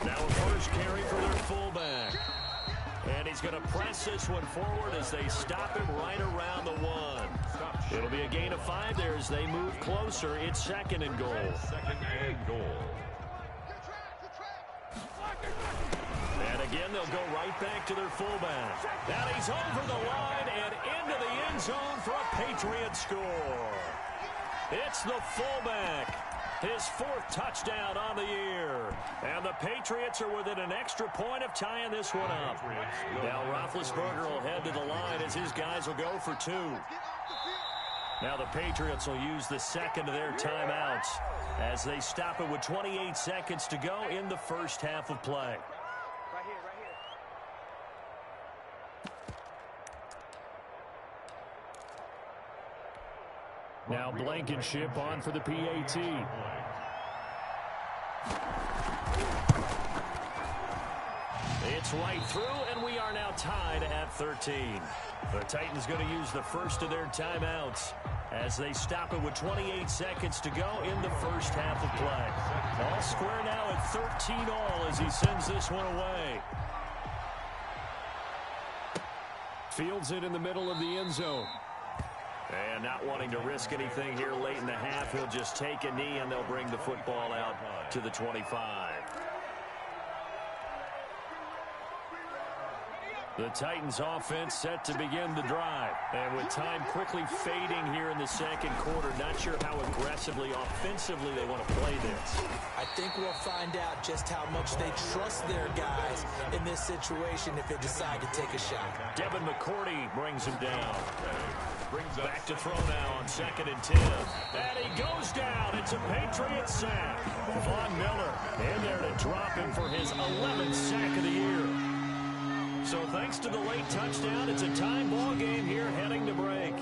Now a first carry for their fullback. And he's going to press this one forward as they stop him right around the 1. It'll be a gain of 5 there as they move closer. It's 2nd and goal. And again, they'll go right back to their fullback. And he's over the line and into the end zone for a Patriot score. It's the fullback. His 4th touchdown on the year. And the Patriots are within an extra point of tying this one up. Now Roethlisberger will head to the line as his guys will go for 2. Now the Patriots will use the 2nd of their timeouts as they stop it with 28 seconds to go in the first half of play. Now Blankenship on for the PAT. It's right through, and we are now tied at 13. The Titans going to use the first of their timeouts as they stop it with 28 seconds to go in the first half of play. All square now at 13 all as he sends this one away. Fields it in the middle of the end zone. And not wanting to risk anything here late in the half, he'll just take a knee and they'll bring the football out to the 25. The Titans offense set to begin the drive. And with time quickly fading here in the second quarter, not sure how aggressively, offensively they want to play this. I think we'll find out just how much they trust their guys in this situation if they decide to take a shot. Devin McCourty brings him down. Back to throw now on 2nd and 10. And he goes down. It's a Patriot sack. Von Miller in there to drop him for his 11th sack of the year. So thanks to the late touchdown, it's a time ball game here heading to break.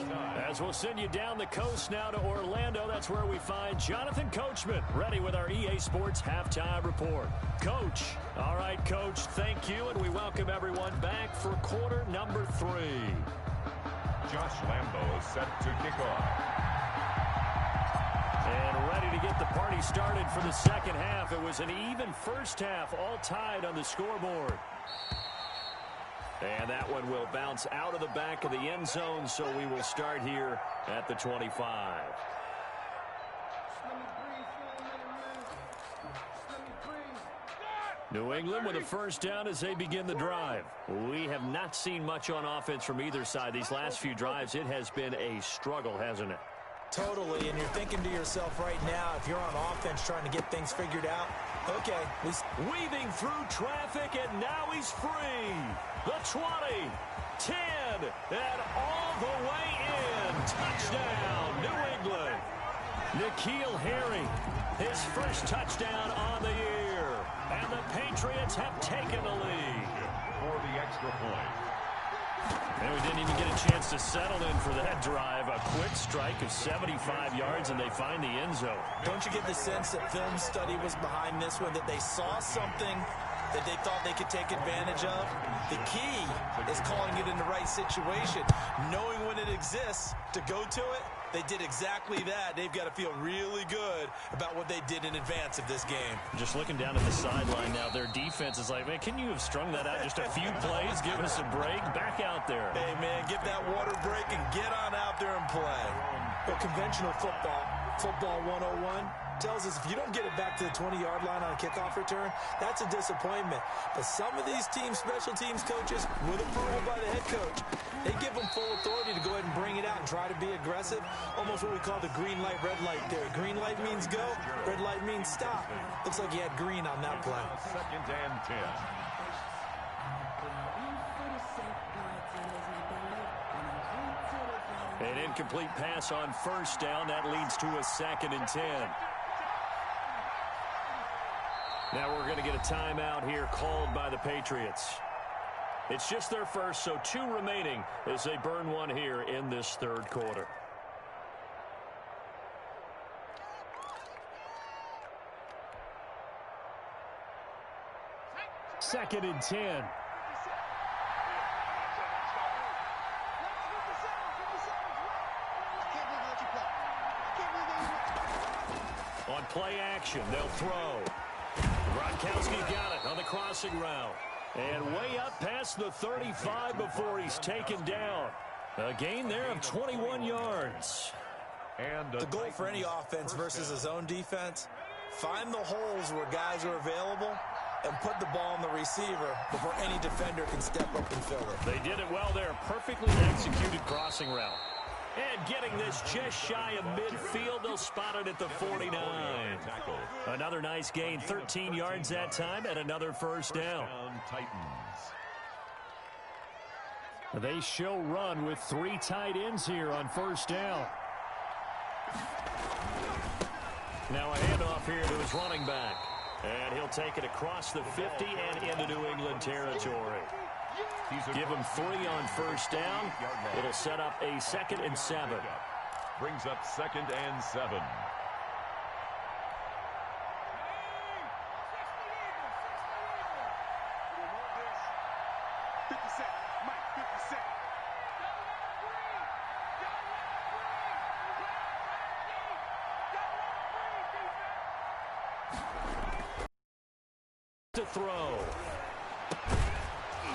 As we'll send you down the coast now to Orlando, that's where we find Jonathan Coachman ready with our EA Sports Halftime Report. Coach. All right, Coach, thank you, and we welcome everyone back for quarter number 3. Josh Lambo is set to kick off. And ready to get the party started for the second half. It was an even first half, all tied on the scoreboard. And that one will bounce out of the back of the end zone, so we will start here at the 25. New England with a first down as they begin the drive. We have not seen much on offense from either side. These last few drives, it has been a struggle, hasn't it? Totally, and you're thinking to yourself right now, if you're on offense trying to get things figured out, okay. Weaving through traffic, and now he's free. The 20, 10, and all the way in. Touchdown, New England. N'Keal Harry, his first touchdown on the year. And the Patriots have taken the lead. For the extra point. And we didn't even get a chance to settle in for that drive. A quick strike of 75 yards, and they find the end zone. Don't you get the sense that film study was behind this one, that they saw something that they thought they could take advantage of? The key is calling it in the right situation, knowing when it exists to go to it. They did exactly that. They've got to feel really good about what they did in advance of this game. Just looking down at the sideline now, their defense is like, man, can you have strung that out just a few plays? Give us a break. Back out there. Hey, man, give that water break and get on out there and play. But conventional football 101, tells us if you don't get it back to the 20-yard line on a kickoff return, that's a disappointment. But some of these teams, special teams coaches, with approval by the head coach, they give them full authority to go ahead and bring it out and try to be aggressive. Almost what we call the green light, red light theory. Green light means go, red light means stop. Looks like you had green on that play. 2nd and 10. An incomplete pass on first down. That leads to a 2nd and 10. Now we're going to get a timeout here called by the Patriots. It's just their first, so 2 remaining as they burn one here in this third quarter. Second and 10. On play action, they'll throw. Gronkowski's got it on the crossing route. And way up past the 35 before he's taken down. A gain there of 21 yards. And the goal for any offense versus a zone defense, find the holes where guys are available and put the ball on the receiver before any defender can step up and fill it. They did it well there. Perfectly executed crossing route. And getting this just shy of midfield, they'll spot it at the 49. Another nice gain, 13 yards that time, and another first down. They show run with 3 tight ends here on first down. Now a handoff here to his running back. And he'll take it across the 50 and into New England territory. Give him 3 on first down. It'll set up a 2nd and 7. Brings up 2nd and 7. To throw.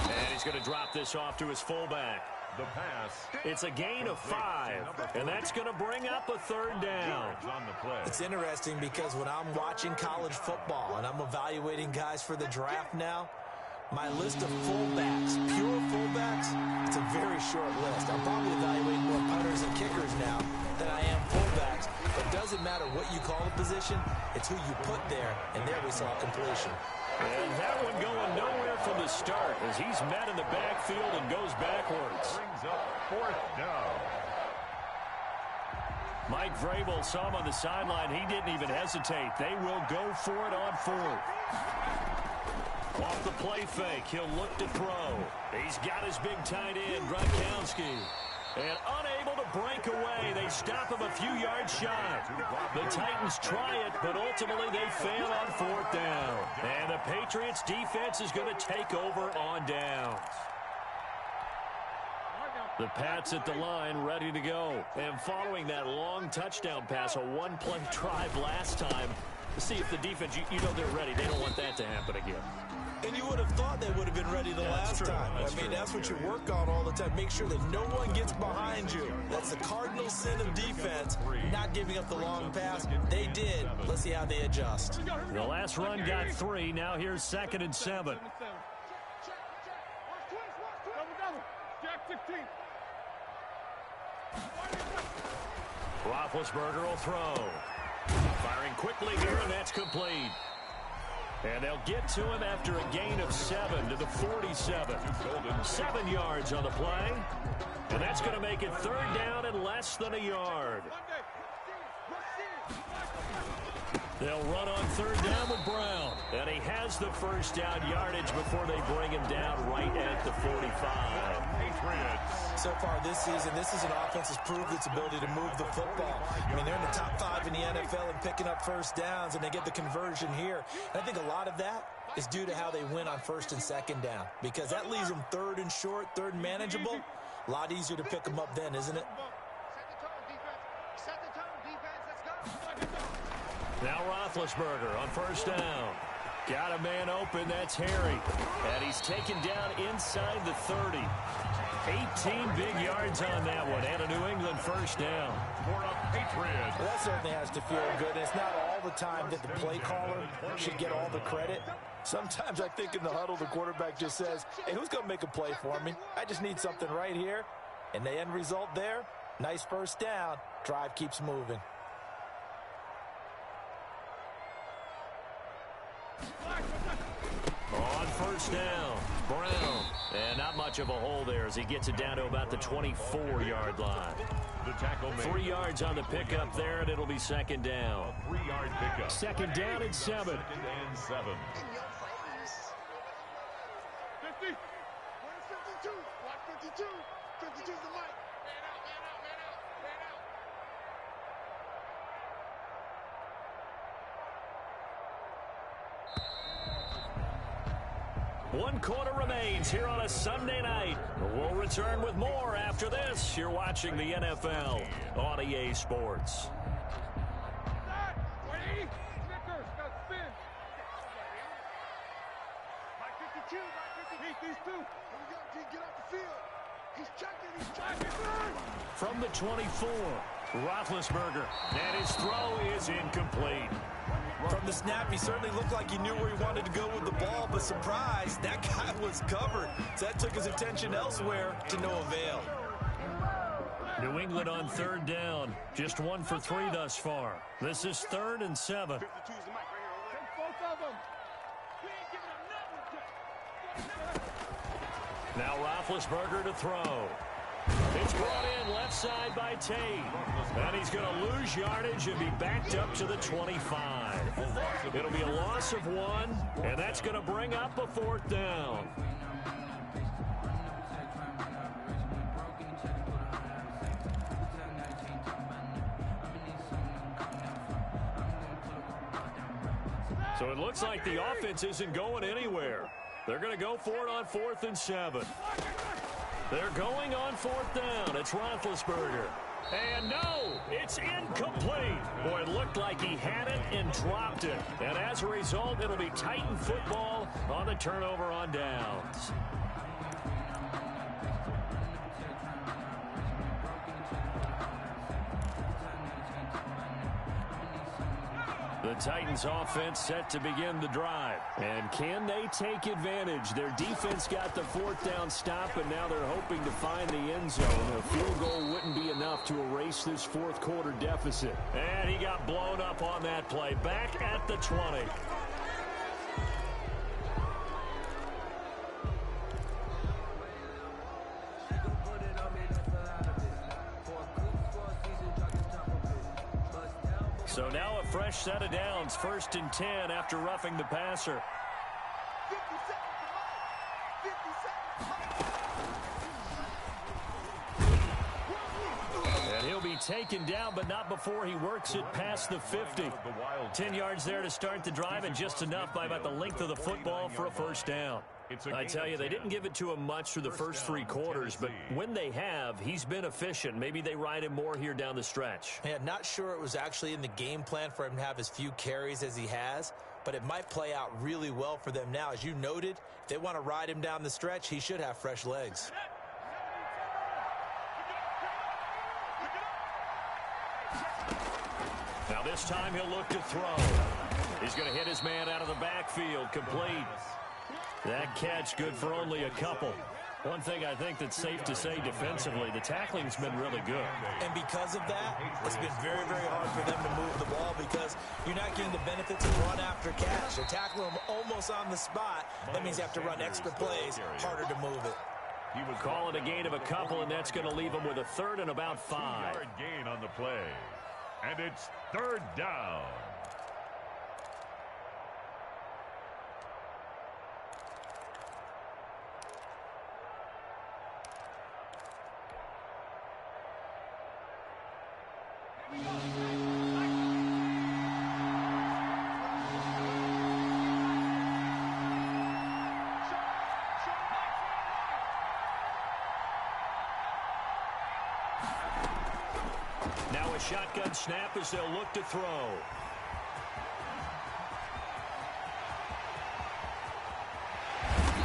And he's going to drop this off to his fullback. The pass. It's a gain of 5, and that's going to bring up a 3rd down. It's interesting because when I'm watching college football and I'm evaluating guys for the draft now, my list of fullbacks, pure fullbacks, it's a very short list. I'm probably evaluating more punters and kickers now than I am fullbacks. But it doesn't matter what you call the position, it's who you put there, and there we saw completion. And that one going nowhere from the start as he's met in the backfield and goes backwards. Brings up 4th down. Mike Vrabel saw him on the sideline. He didn't even hesitate. They will go for it on 4th. Off the play fake, he'll look to throw. He's got his big tight end, Gronkowski. And unable to break away. They stop him a few yards shy. The Titans try it, but ultimately they fail on 4th down. And the Patriots defense is going to take over on downs. The Pats at the line, ready to go. And following that long touchdown pass, a 1-play drive last time, to see if the defense, you know they're ready. They don't want that to happen again. And you would have thought they would have been ready the last time. That's what you work on all the time. Make sure that no one gets behind you. That's the cardinal sin of defense, not giving up the long pass. They did. Let's see how they adjust. The last run got 3. Now here's 2nd and 7. Roethlisberger will throw. Firing quickly here, and that's complete. And they'll get to him after a gain of 7 to the 47. 7 yards on the play. And that's going to make it 3rd down and less than a yard. They'll run on 3rd down with Brown. And he has the first down yardage before they bring him down right at the 45. So far this season, this is an offense that's proved its ability to move the football. They're in the top 5 in the NFL and picking up first downs, and they get the conversion here. And I think a lot of that is due to how they win on 1st and 2nd down, because that leaves them 3rd and short, 3rd and manageable. A lot easier to pick them up then, isn't it? Now Roethlisberger on 1st down. Got a man open, that's Harry. And he's taken down inside the 30. 18 big yards on that one, and a New England first down. For the Patriots. Well, that certainly has to feel good. And it's not all the time that the play caller should get all the credit. Sometimes I think in the huddle, the quarterback just says, hey, who's going to make a play for me? I just need something right here. And the end result there, nice first down. Drive keeps moving. On 1st down, Brown. And not much of a hole there as he gets it down to about the 24-yard line. The tackle made. 3 yards on the pickup there, and it'll be 2nd down. 3-yard pickup. 2nd down and 7. 2nd and 7. 50. 52. Block 52. 52's the mic. Man out, man out, man out, man out. 1 quarter remains here on a Sunday night. We'll return with more after this. You're watching the NFL on EA Sports. field. He's checking. From the 24, Roethlisberger. And his throw is incomplete. From the snap, he certainly looked like he knew where he wanted to go with the ball, but surprise, that guy was covered. So that took his attention elsewhere to no avail. New England on third down. Just 1 for 3 thus far. This is 3rd and 7. Now Roethlisberger to throw. It's brought in left side by Tate. And he's going to lose yardage and be backed up to the 25. It'll be a loss of 1, and that's going to bring up a 4th down. So it looks like the offense isn't going anywhere. They're going to go for it on 4th and 7. They're going on 4th down. It's Roethlisberger. And no, it's incomplete. Boy, it looked like he had it and dropped it. And as a result, it'll be Titan football on the turnover on downs. The Titans offense set to begin the drive. And can they take advantage? Their defense got the 4th down stop, and now they're hoping to find the end zone. A field goal wouldn't be enough to erase this 4th quarter deficit. And he got blown up on that play. Back at the 20. So now a fresh set of downs, 1st and 10 after roughing the passer. 50 seconds. And he'll be taken down, but not before he works it past the 50. 10 yards there to start the drive, and just enough by about the length of the football for a 1st down. I tell you, they didn't give it to him much through the first 3 quarters, but when they have, he's been efficient. Maybe they ride him more here down the stretch. Yeah, not sure it was actually in the game plan for him to have as few carries as he has, but it might play out really well for them now. As you noted, if they want to ride him down the stretch, he should have fresh legs. Now this time he'll look to throw. He's going to hit his man out of the backfield, complete. That catch good for only a couple. One thing I think that's safe to say defensively, the tackling's been really good. And because of that, it's been very, very hard for them to move the ball because you're not getting the benefits of run after catch. They're tackling him almost on the spot. That means you have to run extra plays, harder to move it. He was Calling a gain of a couple, and that's going to leave him with a 3rd and about 5. 2-yard gain on the play. And it's 3rd down. Now a shotgun snap as they'll look to throw.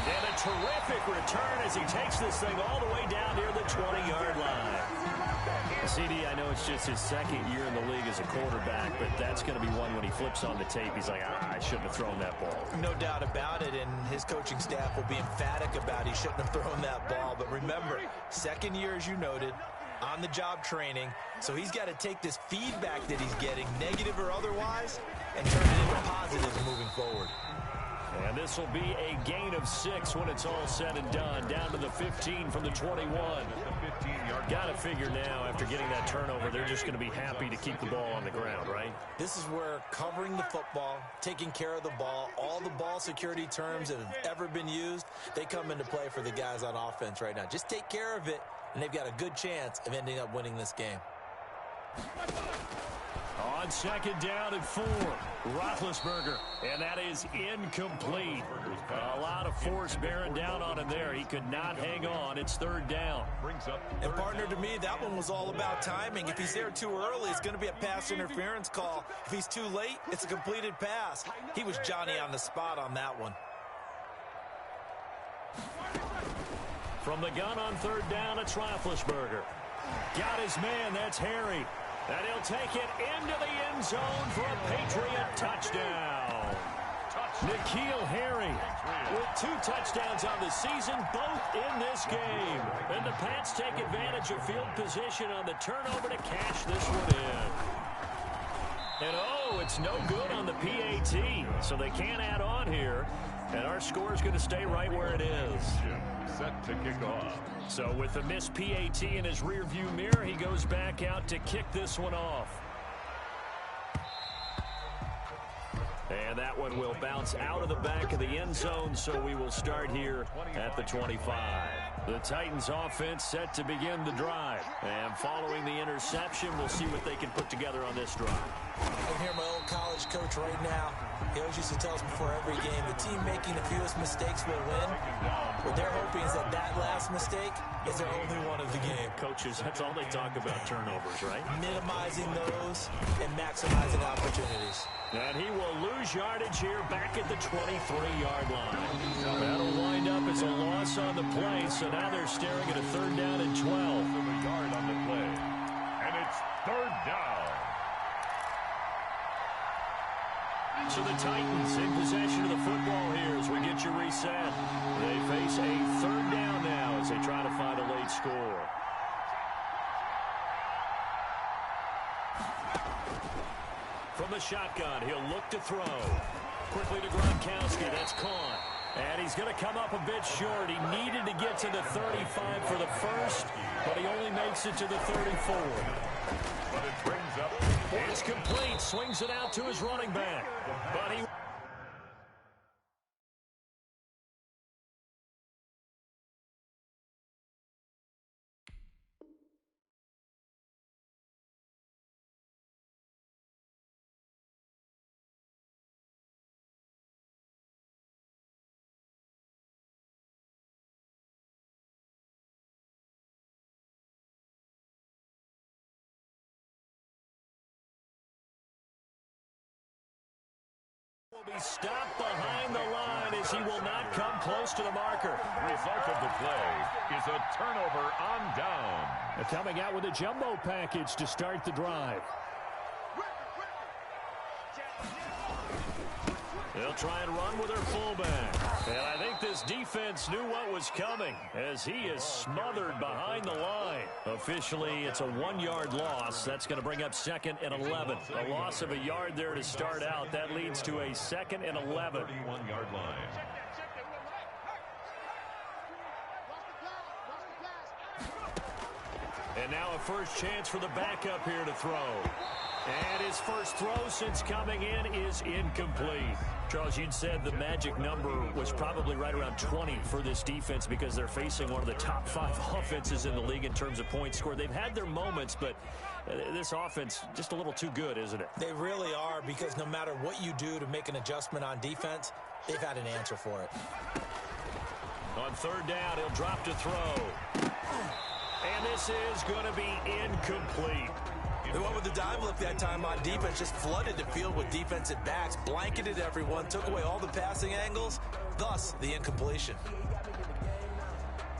And a terrific return as he takes this thing all the way down near the 20-yard line. CD, I know it's just his 2nd year in the league as a quarterback, but that's going to be one when he flips on the tape. He's like, I shouldn't have thrown that ball. No doubt about it, and his coaching staff will be emphatic about he shouldn't have thrown that ball. But remember, 2nd year, as you noted, on-the-job training, so he's got to take this feedback that he's getting, negative or otherwise, and turn it into positives moving forward. And this will be a gain of 6 when it's all said and done. Down to the 15 from the 21. Got to figure now, after getting that turnover, they're just going to be happy to keep the ball on the ground, right? This is where covering the football, taking care of the ball, all the ball security terms that have ever been used, they come into play for the guys on offense right now. Just take care of it, and they've got a good chance of ending up winning this game. On 2nd down and 4, Roethlisberger, and that is incomplete. A lot of force bearing down on him there. He could not hang on. It's 3rd down. And partner, to me, that one was all about timing. If he's there too early, it's going to be a pass interference call. If he's too late, it's a completed pass. He was Johnny on the spot on that one. From the gun on third down, it's Roethlisberger. Got his man, that's Harry. And he'll take it into the end zone for a Patriot touchdown. N'Keal Harry with 2 touchdowns on the season, both in this game. And the Pats take advantage of field position on the turnover to cash this one in. And oh, it's no good on the PAT, so they can't add on here. And our score is going to stay right where it is. Set to kick off. So with the missed PAT in his rearview mirror, he goes back out to kick this one off. And that one will bounce out of the back of the end zone, so we will start here at the 25. The Titans offense set to begin the drive. And following the interception, we'll see what they can put together on this drive. I can hear my old college coach right now. He always used to tell us before every game, the team making the fewest mistakes will win. What they're hoping is that last mistake is their only one of the game. Coaches, that's all they talk about, turnovers, right? Minimizing those and maximizing opportunities. And he will lose yardage here back at the 23-yard line. That'll wind up as a loss on the play, so now they're staring at a 3rd down and 12. A yard on the play. And it's 3rd down. So the Titans in possession of the football here as we get you reset. They face a 3rd down now as they try to find a late score. From the shotgun, he'll look to throw. Quickly to Gronkowski, that's caught. And he's going to come up a bit short. He needed to get to the 35 for the first, but he only makes it to the 34. But it brings up. It's complete. Swings it out to his running back. But he... will be stopped behind the line as he will not come close to the marker. Result of the play is a turnover on down. They're coming out with a jumbo package to start the drive. They'll try and run with their fullback. And I think this defense knew what was coming as he is smothered behind the line. Officially, it's a 1-yard loss. That's going to bring up 2nd and 11. A loss of a yard there to start out. That leads to a 2nd and 11. 31-yard line. And now a first chance for the backup here to throw. And his first throw since coming in is incomplete. Charles, you'd said the magic number was probably right around 20 for this defense because they're facing one of the top 5 offenses in the league in terms of points scored. They've had their moments, but this offense just a little too good, isn't it? They really are, because no matter what you do to make an adjustment on defense, they've had an answer for it. On 3rd down, he'll drop to throw. And this is going to be incomplete. They went with the dime look that time on defense, just flooded the field with defensive backs, blanketed everyone, took away all the passing angles, thus the incompletion.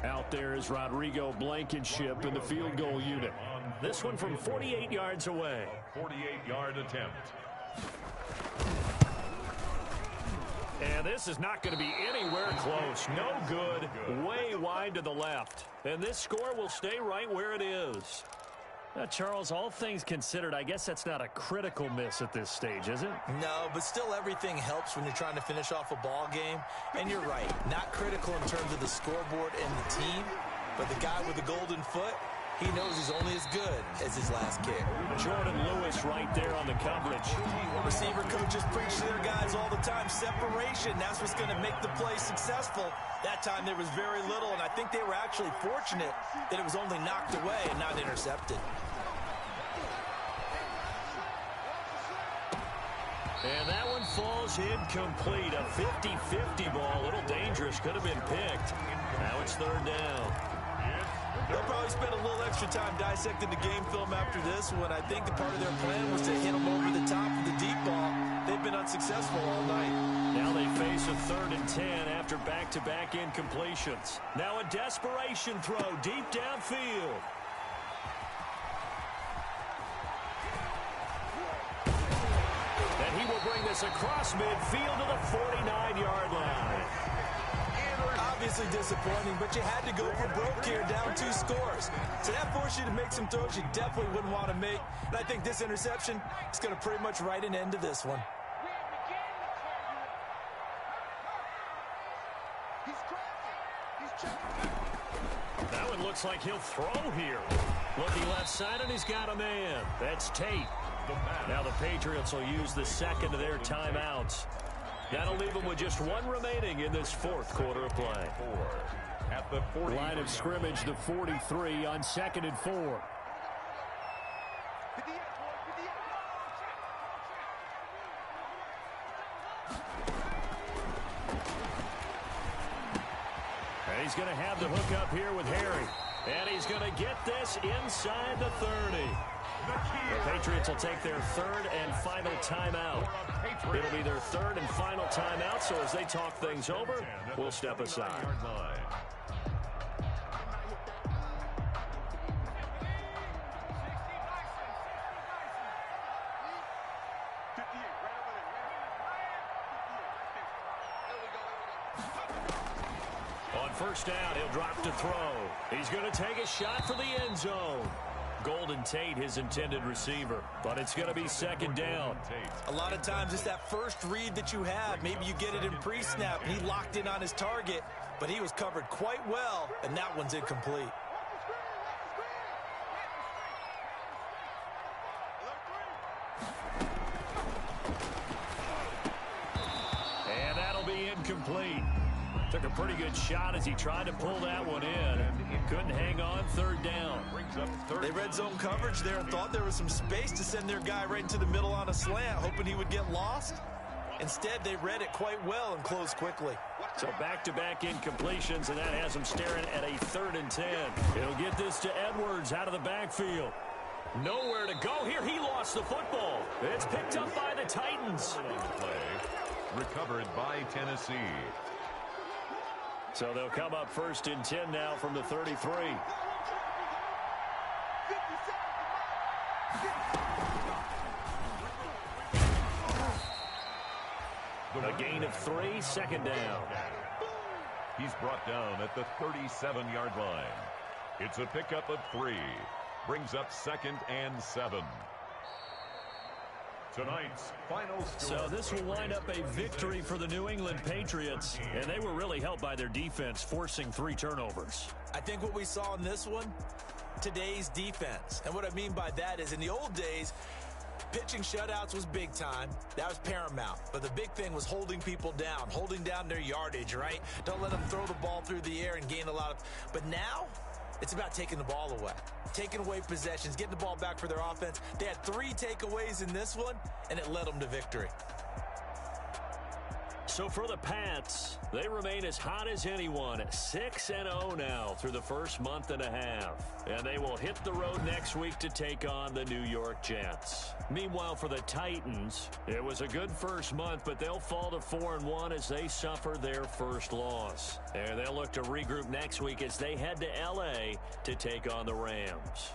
Out there is Rodrigo Blankenship in the field goal unit. This one from 48 yards away. 48-yard attempt. And this is not going to be anywhere close. No good. Way wide to the left. And this score will stay right where it is. Now, Charles, all things considered, I guess that's not a critical miss at this stage, is it? No, but still everything helps when you're trying to finish off a ball game. And you're right, not critical in terms of the scoreboard and the team, but the guy with the golden foot, he knows he's only as good as his last kick. Jordan Lewis right there on the coverage. Receiver coaches preach to their guys all the time. Separation, that's what's going to make the play successful. That time there was very little, and I think they were actually fortunate that it was only knocked away and not intercepted. And that one falls incomplete. A 50-50 ball. A little dangerous. Could have been picked. Now it's 3rd down. They'll probably spend a little extra time dissecting the game film after this one. I think the part of their plan was to hit them over the top of the deep ball. They've been unsuccessful all night. Now they face a 3rd and 10 after back-to-back incompletions. Now a desperation throw deep downfield. And he will bring this across midfield to the 49-yard line. Obviously disappointing, but you had to go for broke here, down 2 scores. So that forced you to make some throws you definitely wouldn't want to make. And I think this interception is going to pretty much write an end to this one. That one looks like he'll throw here. Looking left side, and he's got a man. That's Tate. Now the Patriots will use the second of their timeouts. That'll leave them with just 1 remaining in this 4th quarter of play. At the 40 line of scrimmage, the 43 on 2nd and 4. And he's going to have the hook up here with Harry. And he's going to get this inside the 30. The Patriots will take their 3rd and final timeout. It'll be their 3rd and final timeout, so as they talk things over, we'll step aside. On 1st down, he'll drop to throw. He's going to take a shot for the end zone. Golden Tate, his intended receiver, but it's going to be 2nd down. A lot of times it's that first read that you have. Maybe you get it in pre-snap. He locked in on his target, but he was covered quite well, and that one's incomplete. And that'll be incomplete. Took a pretty good shot as he tried to pull that one in. Couldn't hang on. 3rd down. They red zone coverage there and thought there was some space to send their guy right into the middle on a slant, hoping he would get lost. Instead, they read it quite well and closed quickly. So back-to-back incompletions, and that has them staring at a 3rd and 10. He'll get this to Edwards out of the backfield. Nowhere to go here. He lost the football. It's picked up by the Titans. Recovered by Tennessee. So they'll come up 1st and 10 now from the 33. A gain of 3, 2nd down. He's brought down at the 37-yard line. It's a pickup of 3. Brings up 2nd and 7. Tonight's final score. So this will wind up a victory for the New England Patriots, and they were really helped by their defense, forcing 3 turnovers. I think what we saw in this one, today's defense. And what I mean by that is in the old days, pitching shutouts was big time. That was paramount. But the big thing was holding people down, holding down their yardage, right? Don't let them throw the ball through the air and gain a lot of... But now, it's about taking the ball away. Taking away possessions, getting the ball back for their offense. They had 3 takeaways in this one, and it led them to victory. So for the Pats, they remain as hot as anyone, 6-0 now through the first month and a half. And they will hit the road next week to take on the New York Jets. Meanwhile, for the Titans, it was a good first month, but they'll fall to 4-1 as they suffer their first loss. And they'll look to regroup next week as they head to L.A. to take on the Rams.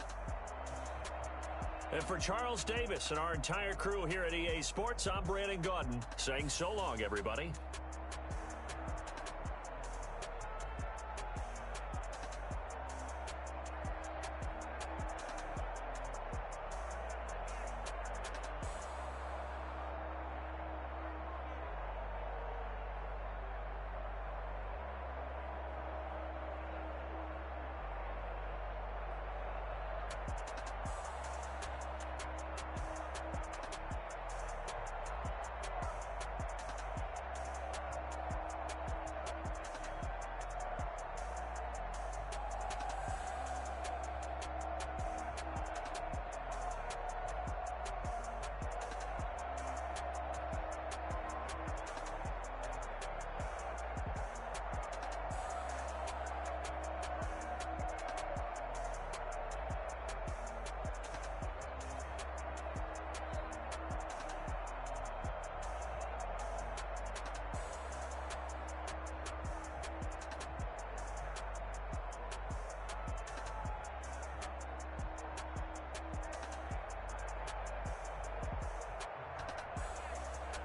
And for Charles Davis and our entire crew here at EA Sports, I'm Brandon Gaudin saying so long, everybody.